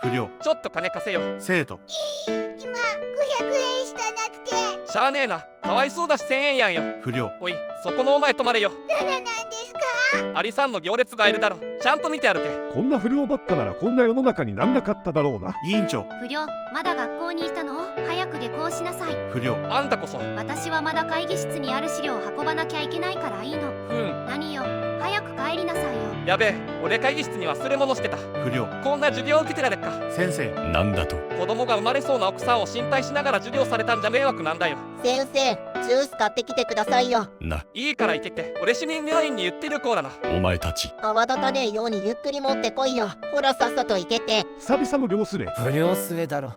不良。ちょっと金貸せよ。生徒。今500円しかなくて。しゃあねえな、かわいそうだし1000円やんよ。不良。おい、そこのお前止まれよ。7なんですか？アリさんの行列がいるだろ。ちゃんと見てやるけ。こんな不良ばっかならこんな世の中になんなかっただろうな。委員長。不良、まだ学校にいたの？早く下校しなさい。不良。あんたこそ。私はまだ会議室にある資料を運ばなきゃいけないからいいの。何よ、早く帰りなさいよ。やべえ、俺会議室に忘れ物してた。不良。こんな授業受けてられっか。先生。なんだと。子供が生まれそうな奥さんを心配しながら授業されたんじゃ迷惑なんだよ。先生、ジュース買ってきてくださいよ。いいから行ってきて。俺市民病院に言ってるコーラな。お前たち泡立たねえようにゆっくり持ってこいよ。ほらさっさと行けて。久々の両スレ。不良末だろ。